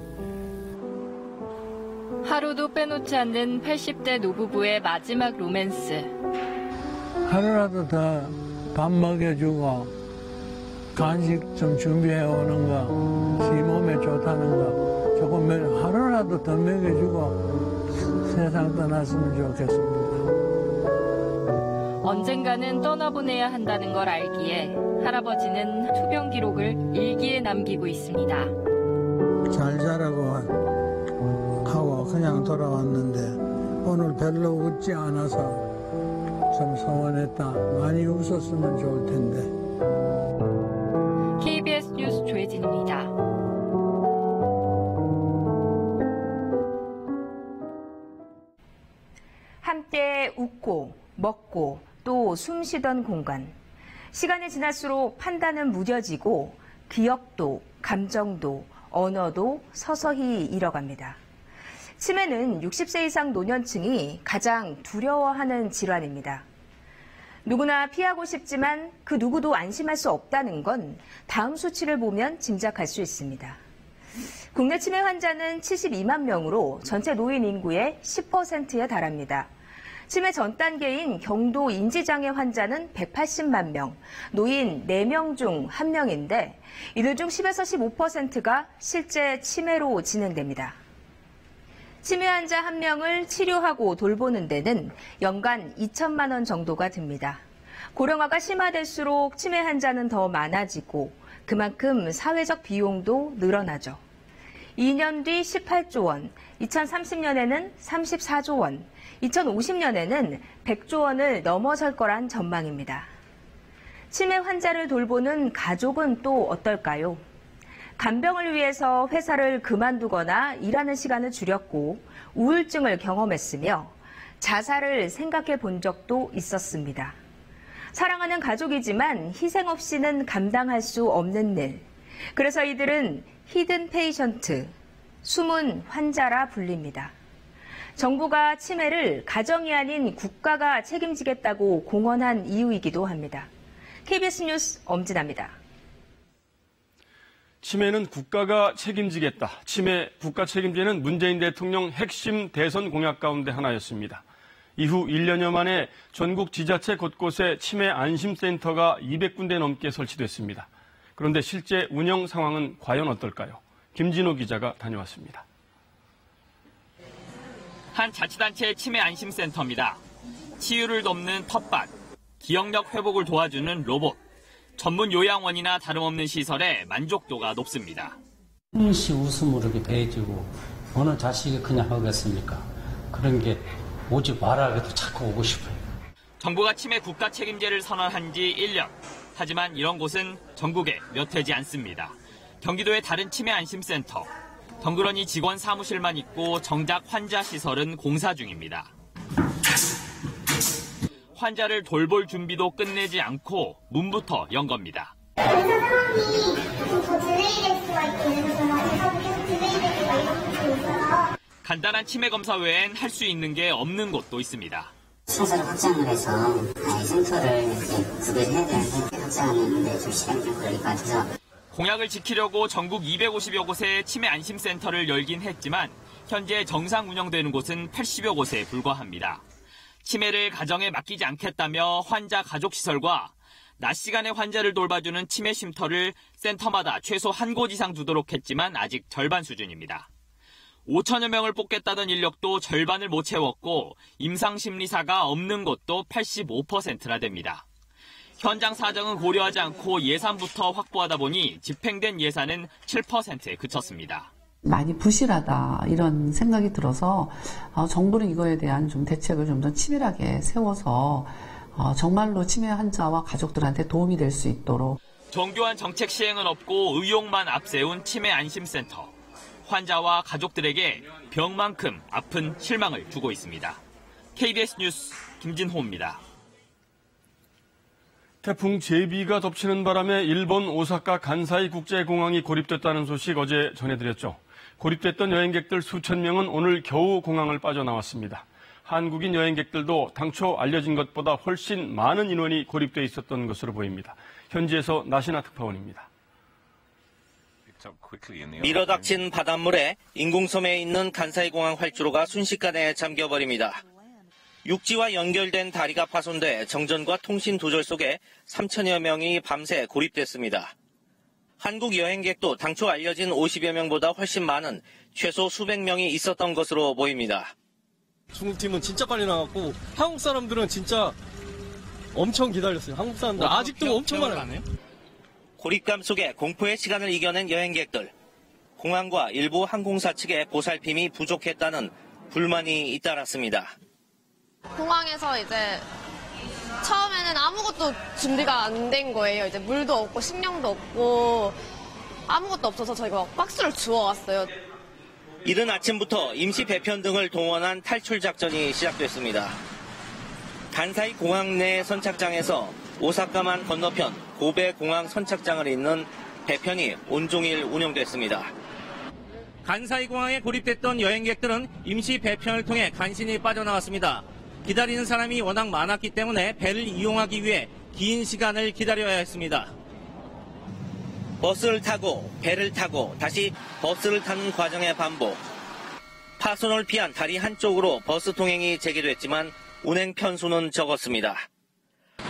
하루도 빼놓지 않는 80대 노부부의 마지막 로맨스. 하루라도 더 밥 먹여주고 간식 좀 준비해 오는 거, 지 몸에 좋다는 거 조금 하루라도 더 먹여주고 세상 떠났으면 좋겠습니다. 언젠가는 떠나보내야 한다는 걸 알기에 할아버지는 투병 기록을 일기에 남기고 있습니다. 잘 자라고 하고 그냥 돌아왔는데 오늘 별로 웃지 않아서 좀 서운했다. 많이 웃었으면 좋을 텐데. KBS 뉴스 조혜진입니다. 함께 웃고 먹고 또 숨쉬던 공간. 시간이 지날수록 판단은 무뎌지고 기억도 감정도 언어도 서서히 잃어갑니다. 치매는 60세 이상 노년층이 가장 두려워하는 질환입니다. 누구나 피하고 싶지만 그 누구도 안심할 수 없다는 건 다음 수치를 보면 짐작할 수 있습니다. 국내 치매 환자는 72만 명으로 전체 노인 인구의 10%에 달합니다. 치매 전 단계인 경도 인지장애 환자는 180만 명, 노인 4명 중 1명인데 이들 중 10에서 15%가 실제 치매로 진행됩니다. 치매 환자 1명을 치료하고 돌보는 데는 연간 2천만 원 정도가 듭니다. 고령화가 심화될수록 치매 환자는 더 많아지고 그만큼 사회적 비용도 늘어나죠. 2년 뒤 18조 원, 2030년에는 34조 원, 2050년에는 100조 원을 넘어설 거란 전망입니다. 치매 환자를 돌보는 가족은 또 어떨까요? 간병을 위해서 회사를 그만두거나 일하는 시간을 줄였고 우울증을 경험했으며 자살을 생각해 본 적도 있었습니다. 사랑하는 가족이지만 희생 없이는 감당할 수 없는 일. 그래서 이들은 히든 페이션트, 숨은 환자라 불립니다. 정부가 치매를 가정이 아닌 국가가 책임지겠다고 공언한 이유이기도 합니다. KBS 뉴스 엄진아입니다. 치매는 국가가 책임지겠다. 치매 국가 책임제는 문재인 대통령 핵심 대선 공약 가운데 하나였습니다. 이후 1년여 만에 전국 지자체 곳곳에 치매 안심센터가 200군데 넘게 설치됐습니다. 그런데 실제 운영 상황은 과연 어떨까요? 김진호 기자가 다녀왔습니다. 한 자치단체의 치매 안심센터입니다. 치유를 돕는 텃밭, 기억력 회복을 도와주는 로봇, 전문 요양원이나 다름없는 시설에 만족도가 높습니다. 한시 웃음으로 이렇게 대해주고 어느 자식이 그냥 하겠습니까? 그런 게 오지 말아 해도 자꾸 오고 싶어요. 정부가 치매 국가 책임제를 선언한 지 1년. 하지만 이런 곳은 전국에 몇 되지 않습니다. 경기도의 다른 치매 안심센터. 덩그러니 직원 사무실만 있고 정작 환자 시설은 공사 중입니다. 환자를 돌볼 준비도 끝내지 않고 문부터 연 겁니다. 간단한 치매 검사 외엔 할 수 있는 게 없는 곳도 있습니다. 시설을 확장을 해서 센터를 구비해야 되는데 확장하는데 좀 시간이 좀 걸릴 것 같아서 공약을 지키려고 전국 250여 곳에 치매 안심센터를 열긴 했지만 현재 정상 운영되는 곳은 80여 곳에 불과합니다. 치매를 가정에 맡기지 않겠다며 환자 가족시설과 낮 시간에 환자를 돌봐주는 치매 쉼터를 센터마다 최소 한 곳 이상 두도록 했지만 아직 절반 수준입니다. 5천여 명을 뽑겠다던 인력도 절반을 못 채웠고 임상심리사가 없는 곳도 85%나 됩니다. 현장 사정은 고려하지 않고 예산부터 확보하다 보니 집행된 예산은 7%에 그쳤습니다. 많이 부실하다 이런 생각이 들어서 정부는 이거에 대한 좀 대책을 좀 더 치밀하게 세워서 정말로 치매 환자와 가족들한테 도움이 될 수 있도록. 정교한 정책 시행은 없고 의욕만 앞세운 치매 안심센터. 환자와 가족들에게 병만큼 아픈 실망을 주고 있습니다. KBS 뉴스 김진호입니다. 태풍 제비가 덮치는 바람에 일본 오사카 간사이 국제공항이 고립됐다는 소식 어제 전해드렸죠. 고립됐던 여행객들 수천 명은 오늘 겨우 공항을 빠져나왔습니다. 한국인 여행객들도 당초 알려진 것보다 훨씬 많은 인원이 고립돼 있었던 것으로 보입니다. 현지에서 나신아 특파원입니다. 밀어닥친 바닷물에 인공섬에 있는 간사이 공항 활주로가 순식간에 잠겨버립니다. 육지와 연결된 다리가 파손돼 정전과 통신 두절 속에 3천여 명이 밤새 고립됐습니다. 한국 여행객도 당초 알려진 50여 명보다 훨씬 많은 최소 수백 명이 있었던 것으로 보입니다. 중국팀은 진짜 빨리 나갔고 한국 사람들은 진짜 엄청 기다렸어요. 한국 사람들 아직도 엄청 많아요. 고립감 속에 공포의 시간을 이겨낸 여행객들. 공항과 일부 항공사 측의 보살핌이 부족했다는 불만이 잇따랐습니다. 공항에서 이제 처음에는 아무것도 준비가 안 된 거예요. 이제 물도 없고 식량도 없고 아무것도 없어서 저희가 박스를 주워왔어요. 이른 아침부터 임시 배편 등을 동원한 탈출 작전이 시작됐습니다. 간사이 공항 내 선착장에서 오사카만 건너편 고베 공항 선착장을 잇는 배편이 온종일 운영됐습니다. 간사이 공항에 고립됐던 여행객들은 임시 배편을 통해 간신히 빠져나왔습니다. 기다리는 사람이 워낙 많았기 때문에 배를 이용하기 위해 긴 시간을 기다려야 했습니다. 버스를 타고 배를 타고 다시 버스를 타는 과정의 반복. 파손을 피한 다리 한쪽으로 버스 통행이 재개됐지만 운행 편수는 적었습니다.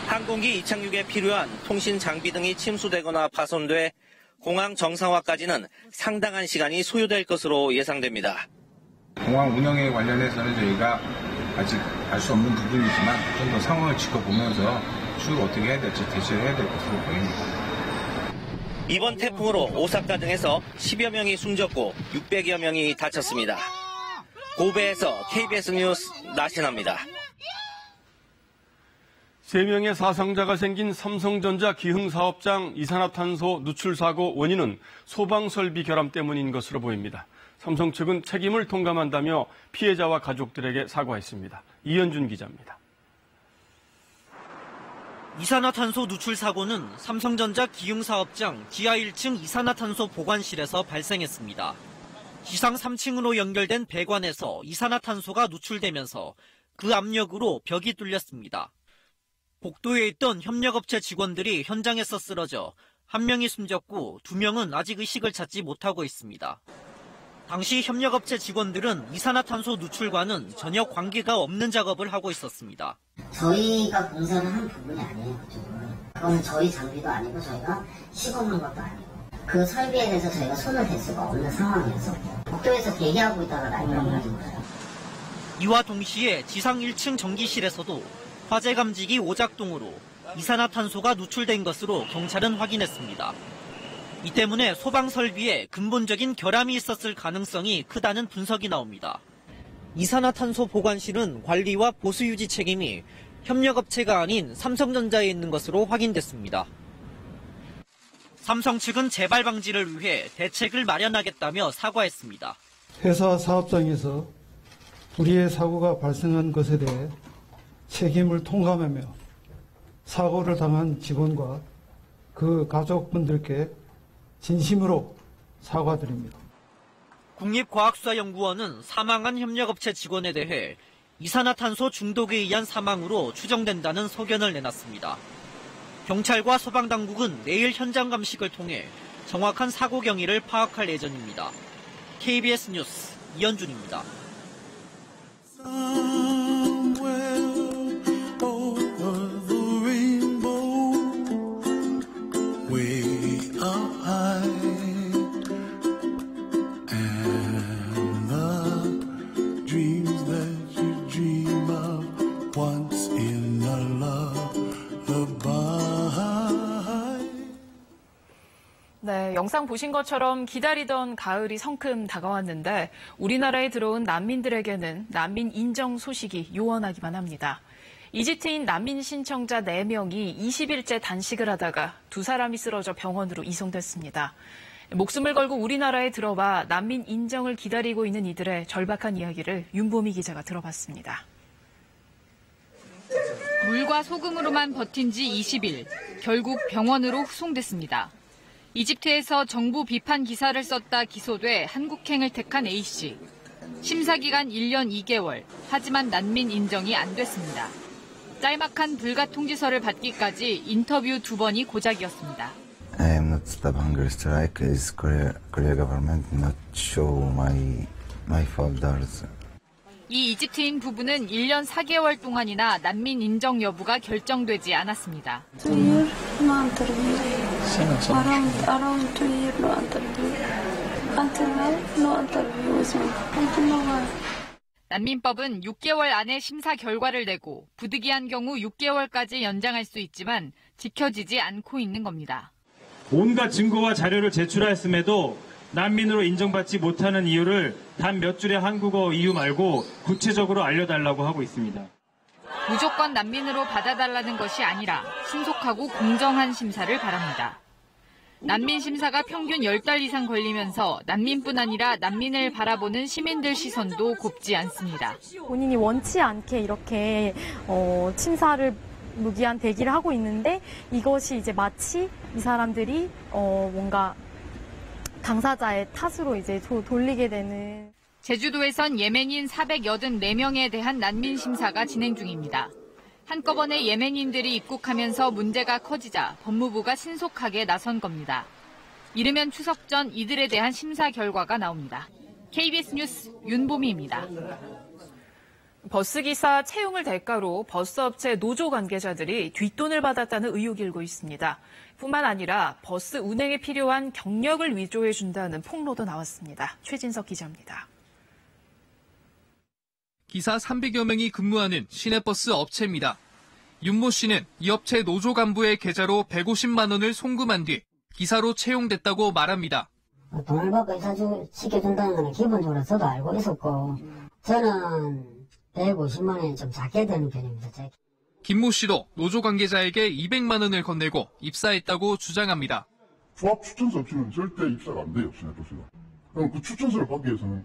항공기 이착륙에 필요한 통신 장비 등이 침수되거나 파손돼 공항 정상화까지는 상당한 시간이 소요될 것으로 예상됩니다. 공항 운영에 관련해서는 저희가 아직 알 수 없는 부분이지만 좀 더 상황을 지켜보면서 추후 어떻게 해야 될지 대처를 해야 될 것으로 보입니다. 이번 태풍으로 오사카 등에서 10여 명이 숨졌고 600여 명이 다쳤습니다. 고베에서 KBS 뉴스 나신합니다. 3명의 사상자가 생긴 삼성전자 기흥사업장 이산화탄소 누출 사고 원인은 소방설비 결함 때문인 것으로 보입니다. 삼성 측은 책임을 통감한다며 피해자와 가족들에게 사과했습니다. 이현준 기자입니다. 이산화탄소 누출 사고는 삼성전자 기흥사업장 지하 1층 이산화탄소 보관실에서 발생했습니다. 지상 3층으로 연결된 배관에서 이산화탄소가 누출되면서 그 압력으로 벽이 뚫렸습니다. 복도에 있던 협력업체 직원들이 현장에서 쓰러져 1명이 숨졌고 2명은 아직 의식을 찾지 못하고 있습니다. 당시 협력업체 직원들은 이산화탄소 누출과는 전혀 관계가 없는 작업을 하고 있었습니다. 저희가 공사를 한 부분이 아니에요, 그쪽은. 그건 저희 장비도 아니고 저희가 시공한 것도 아니고. 그 설비에 대해서 저희가 손을 댈 수가 없는 상황이었었고. 복도에서 대기하고 있다가 난리가 난 거예요. 이와 동시에 지상 1층 전기실에서도 화재 감지기 오작동으로 이산화탄소가 누출된 것으로 경찰은 확인했습니다. 이 때문에 소방 설비에 근본적인 결함이 있었을 가능성이 크다는 분석이 나옵니다. 이산화탄소 보관실은 관리와 보수 유지 책임이 협력업체가 아닌 삼성전자에 있는 것으로 확인됐습니다. 삼성 측은 재발 방지를 위해 대책을 마련하겠다며 사과했습니다. 회사 사업장에서 불의의 사고가 발생한 것에 대해 책임을 통감하며 사고를 당한 직원과 그 가족분들께 진심으로 사과드립니다. 국립과학수사연구원은 사망한 협력업체 직원에 대해 이산화탄소 중독에 의한 사망으로 추정된다는 소견을 내놨습니다. 경찰과 소방당국은 내일 현장 감식을 통해 정확한 사고 경위를 파악할 예정입니다. KBS 뉴스 이현준입니다. 네, 영상 보신 것처럼 기다리던 가을이 성큼 다가왔는데 우리나라에 들어온 난민들에게는 난민 인정 소식이 요원하기만 합니다. 이집트인 난민 신청자 4명이 20일째 단식을 하다가 2사람이 쓰러져 병원으로 이송됐습니다. 목숨을 걸고 우리나라에 들어와 난민 인정을 기다리고 있는 이들의 절박한 이야기를 윤보미 기자가 들어봤습니다. 물과 소금으로만 버틴 지 20일, 결국 병원으로 후송됐습니다. 이집트에서 정부 비판 기사를 썼다 기소돼 한국행을 택한 A씨. 심사기간 1년 2개월, 하지만 난민 인정이 안 됐습니다. 짤막한 불가 통지서를 받기까지 인터뷰 2번이 고작이었습니다. I am not stop hunger strike. Is Korea government not show my folders. 이 이집트인 부부는 1년 4개월 동안이나 난민 인정 여부가 결정되지 않았습니다. 난민법은 6개월 안에 심사 결과를 내고 부득이한 경우 6개월까지 연장할 수 있지만 지켜지지 않고 있는 겁니다. 온갖 증거와 자료를 제출하였음에도 난민으로 인정받지 못하는 이유를 단 몇 줄의 한국어 이유 말고 구체적으로 알려달라고 하고 있습니다. 무조건 난민으로 받아달라는 것이 아니라 신속하고 공정한 심사를 바랍니다. 난민 심사가 평균 10달 이상 걸리면서 난민뿐 아니라 난민을 바라보는 시민들 시선도 곱지 않습니다. 본인이 원치 않게 이렇게 심사를 무기한 대기를 하고 있는데 이것이 이제 마치 이 사람들이 뭔가 당사자의 탓으로 이제 돌리게 되는. 제주도에선 예멘인 484명에 대한 난민 심사가 진행 중입니다. 한꺼번에 예멘인들이 입국하면서 문제가 커지자 법무부가 신속하게 나선 겁니다. 이르면 추석 전 이들에 대한 심사 결과가 나옵니다. KBS 뉴스 윤보미입니다. 버스기사 채용을 대가로 버스업체 노조 관계자들이 뒷돈을 받았다는 의혹이 일고 있습니다. 뿐만 아니라 버스 운행에 필요한 경력을 위조해준다는 폭로도 나왔습니다. 최진석 기자입니다. 기사 300여 명이 근무하는 시내버스 업체입니다. 윤모 씨는 이 업체 노조 간부의 계좌로 150만 원을 송금한 뒤 기사로 채용됐다고 말합니다. 돈을 받고 이사 시켜준다는 건 기본적으로 저도 알고 있었고 저는 150만 원이 좀 작게 되는 편입니다. 김모 씨도 노조 관계자에게 200만 원을 건네고 입사했다고 주장합니다. 조합 추천서 없이는 절대 입사가 안 돼요, 시내버스가. 그럼 그 추천서를 받기 위해서는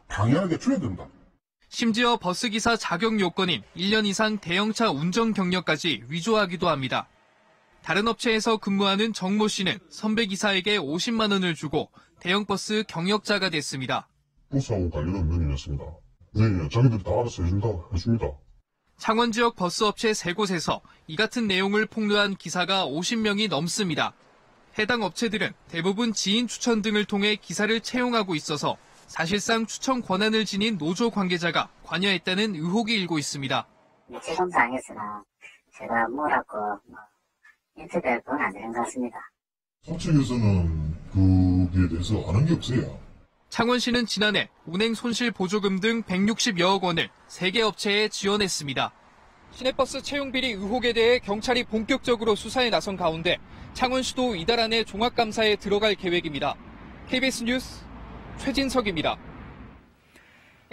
당연하게 줘야 된다. 심지어 버스기사 자격 요건인 1년 이상 대형차 운전 경력까지 위조하기도 합니다. 다른 업체에서 근무하는 정모 씨는 선배 기사에게 50만 원을 주고 대형버스 경력자가 됐습니다. 버스하고 관련한 면이었습니다. 네, 자기들이 다 알아서 해줍니다. 창원 지역 버스업체 3곳에서 이 같은 내용을 폭로한 기사가 50명이 넘습니다. 해당 업체들은 대부분 지인 추천 등을 통해 기사를 채용하고 있어서 사실상 추천 권한을 지닌 노조 관계자가 관여했다는 의혹이 일고 있습니다. 지점상에서는 제가 뭐라고 인터뷰할 건 아닌 것 같습니다. 사측에서는 그에 대해서 아는 게 없어요. 창원시는 지난해 운행 손실 보조금 등 160여억 원을 3개 업체에 지원했습니다. 시내버스 채용 비리 의혹에 대해 경찰이 본격적으로 수사에 나선 가운데 창원시도 이달 안에 종합감사에 들어갈 계획입니다. KBS 뉴스 최진석입니다.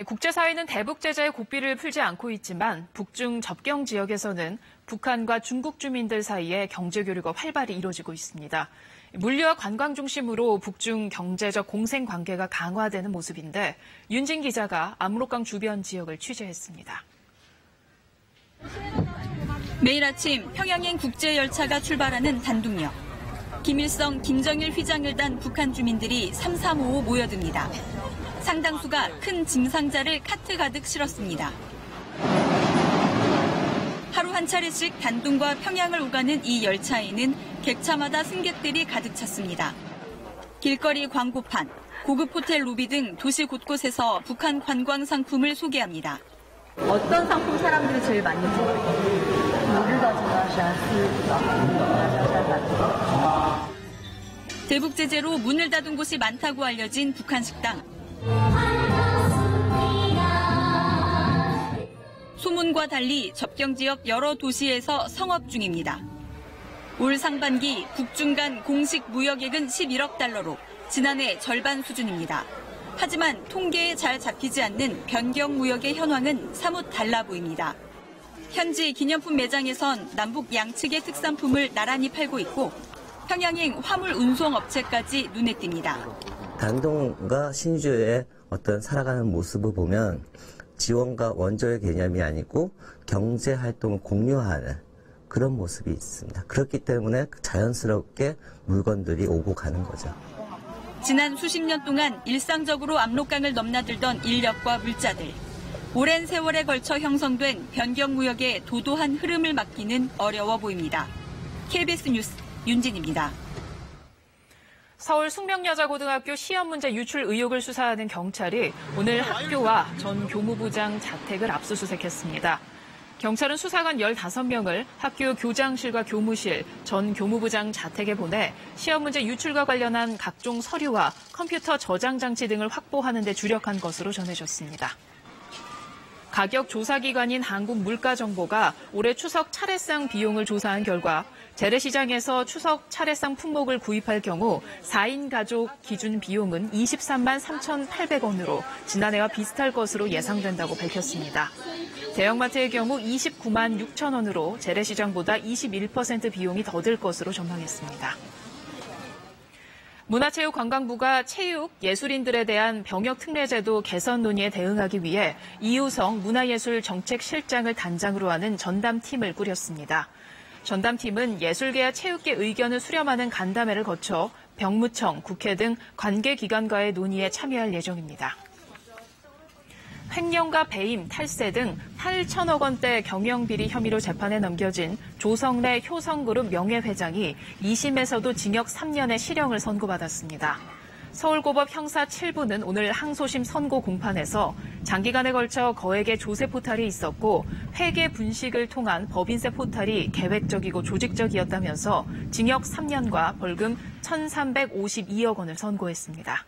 국제사회는 대북 제재의 고삐를 풀지 않고 있지만 북중 접경 지역에서는 북한과 중국 주민들 사이에 경제 교류가 활발히 이루어지고 있습니다. 물류와 관광 중심으로 북중 경제적 공생 관계가 강화되는 모습인데 윤진 기자가 압록강 주변 지역을 취재했습니다. 매일 아침 평양행 국제열차가 출발하는 단둥역. 김일성, 김정일 휘장을 단 북한 주민들이 3355 모여듭니다. 상당수가 큰 짐 상자를 카트 가득 실었습니다. 하루 한 차례씩 단둥과 평양을 오가는 이 열차에는 객차마다 승객들이 가득 찼습니다. 길거리 광고판, 고급 호텔 로비 등 도시 곳곳에서 북한 관광 상품을 소개합니다. 어떤 상품 사람들이 제일 많이 좋아해요? 대북 제재로 문을 닫은 곳이 많다고 알려진 북한 식당. 소문과 달리 접경 지역 여러 도시에서 성업 중입니다. 올 상반기 북중 간 공식 무역액은 11억 달러로 지난해 절반 수준입니다. 하지만 통계에 잘 잡히지 않는 변경 무역의 현황은 사뭇 달라 보입니다. 현지 기념품 매장에선 남북 양측의 특산품을 나란히 팔고 있고 평양행 화물 운송 업체까지 눈에 띕니다. 단동과 신주의 어떤 살아가는 모습을 보면 지원과 원조의 개념이 아니고 경제 활동을 공유하는 그런 모습이 있습니다. 그렇기 때문에 자연스럽게 물건들이 오고 가는 거죠. 지난 수십 년 동안 일상적으로 압록강을 넘나들던 인력과 물자들. 오랜 세월에 걸쳐 형성된 변경무역의 도도한 흐름을 막기는 어려워 보입니다. KBS 뉴스 윤진입니다. 서울 숙명여자고등학교 시험 문제 유출 의혹을 수사하는 경찰이 오늘 학교와 전 교무부장 자택을 압수수색했습니다. 경찰은 수사관 15명을 학교 교장실과 교무실, 전 교무부장 자택에 보내 시험 문제 유출과 관련한 각종 서류와 컴퓨터 저장 장치 등을 확보하는 데 주력한 것으로 전해졌습니다. 가격 조사기관인 한국물가정보가 올해 추석 차례상 비용을 조사한 결과 재래시장에서 추석 차례상 품목을 구입할 경우 4인 가족 기준 비용은 23만 3,800원으로 지난해와 비슷할 것으로 예상된다고 밝혔습니다. 대형마트의 경우 29만 6천 원으로 재래시장보다 21% 비용이 더 들 것으로 전망했습니다. 문화체육관광부가 체육, 예술인들에 대한 병역특례제도 개선 논의에 대응하기 위해 이우성 문화예술정책실장을 단장으로 하는 전담팀을 꾸렸습니다. 전담팀은 예술계와 체육계 의견을 수렴하는 간담회를 거쳐 병무청, 국회 등 관계기관과의 논의에 참여할 예정입니다. 횡령과 배임, 탈세 등 8천억 원대 경영비리 혐의로 재판에 넘겨진 조성래 효성그룹 명예회장이 2심에서도 징역 3년의 실형을 선고받았습니다. 서울고법 형사 7부는 오늘 항소심 선고 공판에서 장기간에 걸쳐 거액의 조세 포탈이 있었고 회계 분식을 통한 법인세 포탈이 계획적이고 조직적이었다면서 징역 3년과 벌금 1,352억 원을 선고했습니다.